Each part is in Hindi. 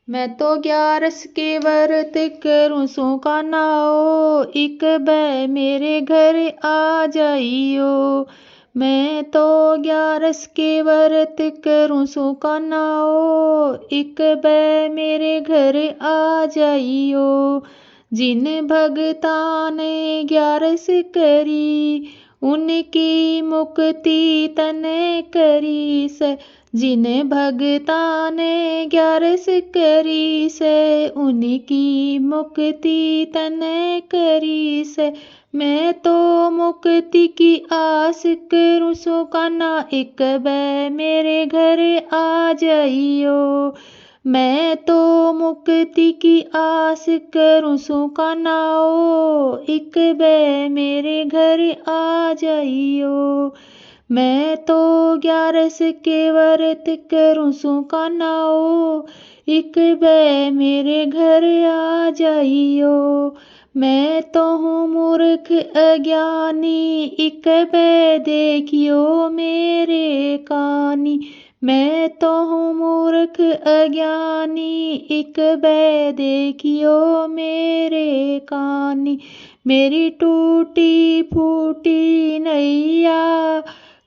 मैं तो 11 के व्रत करूँ सो का नाओ, एक बै मेरे घर आ जाइयो। मैं तो 11 के व्रत करूँ सो का नाओ, एक बै मेरे घर आ जाइयो। जिन भगता ने 11 करी, उनकी मुक्ति तने करी से। जिन भगता ने 11 करी से, उनकी मुक्ति तने करी से। मैं तो मुक्ति की आस करूँ सो कान्हा, एक बै मेरे घर आ जाइयो। मैं तो मुक्ति की आस करूँ सो कान्हा, एक बै मेरे घर आ जाइयो। मैं तो 11 के व्रत करूँ सो कान्हा, एक बै मेरे घर आ जाइयो। मैं तो हूँ मूर्ख अज्ञानी, एक बै देखियो मेरे कानी। मैं तो हूँ मूर्ख अज्ञानी, एक बै देखियो मेरे कानी। मेरी टूटी फूटी नैया,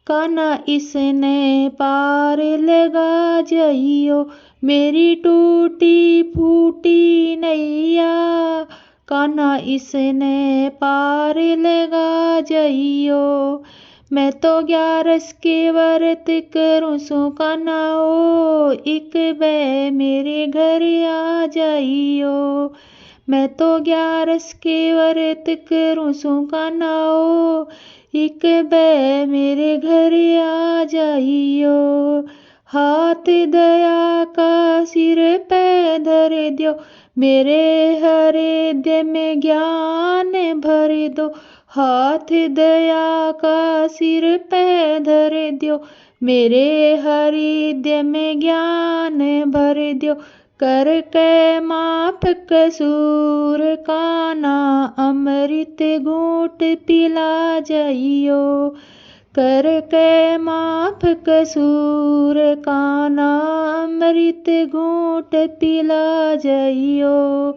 कान्हा इसने पार लगा जाइयो। मेरी टूटी फूटी नैया, कान्हा इसने पार लगा जाइयो। मैं तो 11 के व्रत करूँ सो कान्हा, एक बै मेरे घर आ जाइयो। मैं तो 11 के व्रत करूँ सो कान्हा, एक बै मेरे घर आ जाइयो। हाथ दया का सिर पे धर दो, मेरे हृदय में ज्ञान भर दो। हाथ दया का सिर पे धर दो, मेरे हृदय में ज्ञान भर दो। करके माफ कसूर कान्हा, अमृत घूंट पिला जाइयो। करके माफ कसूर कान्हा, अमृत घूंट पिला जाइयो।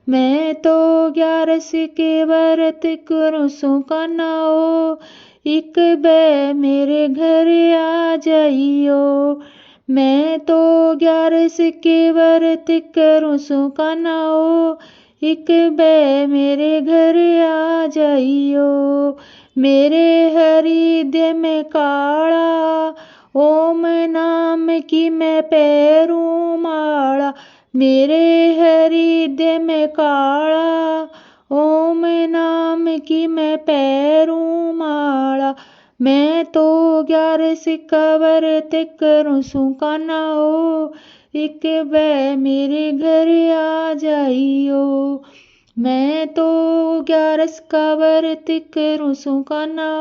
मैं तो 11 के व्रत करूँ सो कान्हा, एक बै मेरे घर आ जाइयो। मैं तो 11 के व्रत करूँ सो कान्हा, एक बै मेरे घर आ जाइयो। मेरे हृदय में काला, ओम नाम की मैं पैरूं माला। मेरे हृदय में काला, ओम नाम की मैं पैरूं माला। मैं तो 11 का व्रत करूँ सो कान्हा, एक बै मेरे घर आ जाइयो। मैं तो 11 का व्रत करूँ सो कान्हा,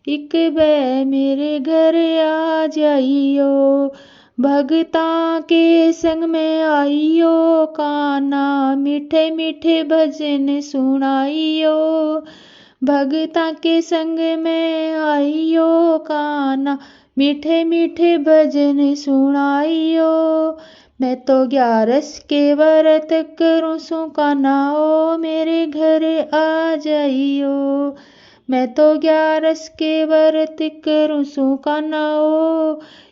एक बै मेरे घर आ जाइयो। भगता के संग में आइयो कान्हा, मीठे मीठे भजन सुनाइयो। भगता के संग में आइयो कान्हा, मीठे मीठे भजन सुनाइयो। मैं तो 11 के व्रत करूँ सो कान्हा, मेरे घर आ जाइयो। मैं तो 11 के व्रत करूँ सो कान्हा,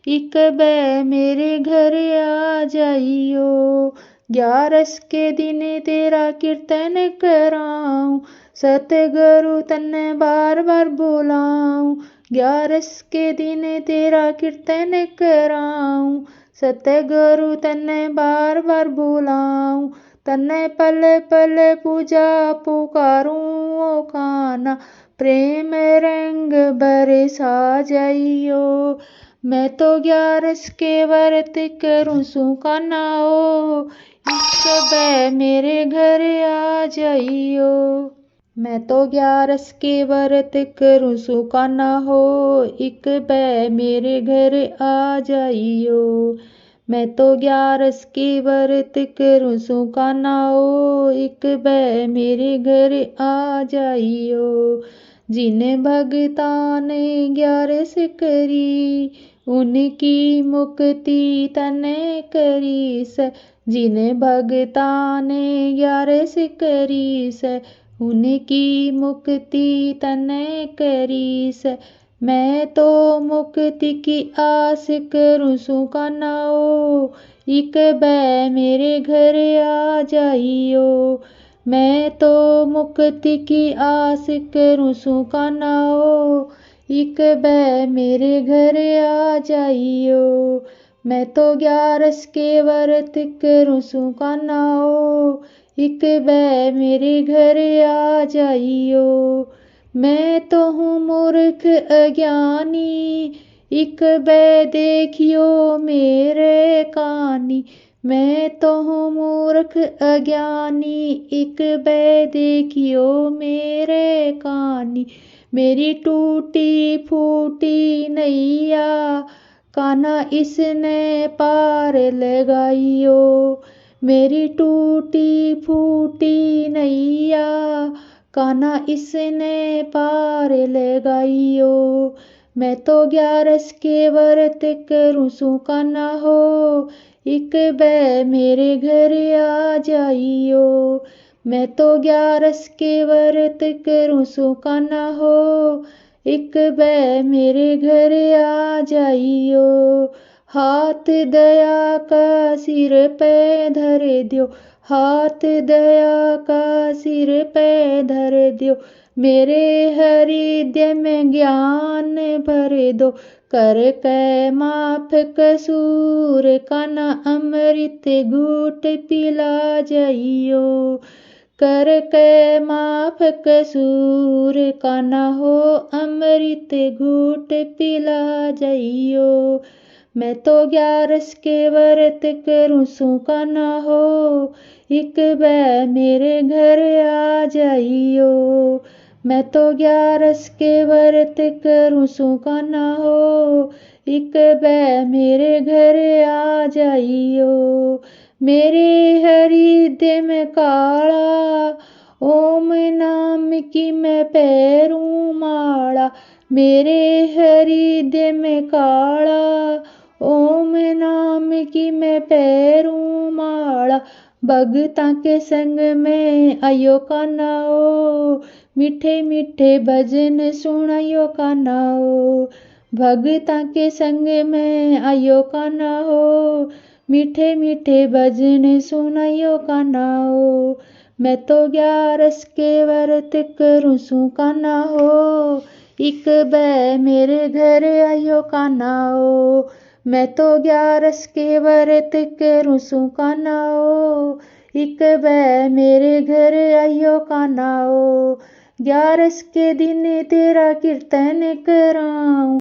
एक बै मेरे घर आ जाइयो। 11 के दिन तेरा कीर्तन कराऊं, सतगुरु तन्ने बार बार बुलाऊं। 11 के दिन तेरा कीर्तन कराऊं, सतगुरु तन्ने बार बार बुलाऊं। तन्ने पल पल पूजा पुकारूं ओ कान्हा, प्रेम रंग बरसा जाइयो। मैं तो 11 के व्रत करूँ सो कान्हा, एक बै मेरे घर आ जाइयो। मैं तो 11 के व्रत करूँ सो कान्हा, एक बै मेरे घर आ जाइयो। मैं तो 11 के व्रत करूँ सो कान्हा, एक बै मेरे घर आ जाइयो। जिन भगता ने 11 करी, उनकी मुक्ति तने करीस, जिन भगता ने 11 करीस, उनकी मुक्ति तने करीस। मैं तो मुक्ति की आस करूँ सु कान्हाओ, इक बै मेरे घर आ जाइयो। मैं तो मुक्ति की आस करूँ सु कान्हाओ, इक बै मेरे घर आ जाइयो। मैं तो 11 के व्रत करूँ सु कान्हाओ, इक बै मेरे घर आ जाइयो। मैं तो हूँ मूर्ख अज्ञानी, इक बै देखियो मेरे कानी। मैं तो हूँ मूर्ख अज्ञानी, इक बै देखियो मेरे कानी। मेरी टूटी फूटी नैया, कान्हा इसने पार लगाइयो। मेरी टूटी फूटी नैया, कान्हा इसने पार लगाइयो। मैं तो 11 के व्रत करूँ सु कान्हाओ, इक बै मेरे घर आ जाइयो। मैं तो 11 के व्रत करूँ सु कान्हाओ, इक बै मेरे घर आ जाइयो। हाथ दया का सिर पे धर दियो, हाथ दया का सिर पे धर दियो। मेरे हृदय में ज्ञान भर दो, कर कै माफ कसूर, कान्हा अमृत घूट पिला जाइयो। कर कै माफ कसूर, कान्हाओ अमृत घूट पिला जाइयो। मैं तो 11 के व्रत करूँ सु कान्हाओ, इक बै मेरे घर आ जाइयो। मैं तो 11 के व्रत करूँ सु कान्हाओ, इक बै मेरे घर आ जाइयो। मेरे हृदय में काला, ओम नाम की मैं पैरूं माला। मेरे हृदय में काला, ओम नाम की मैं पैरूं माला। भगतां के संग में आयो कान्हाओ, मीठे मीठे भजन सुनायो कान्हाओ। भगतां के संग में आयो कान्हाओ, मीठे मीठे भजन सुनायो कान्हाओ। मैं तो 11 के व्रत करूँ सु कान्हाओ, इक बै मेरे घर आयो कान्हाओ। मैं तो 11 के व्रत करूँ सु कान्हाओ, इक बै मेरे घर आयो कान्हाओ। 11 के दिन तेरा कीर्तन कराऊं,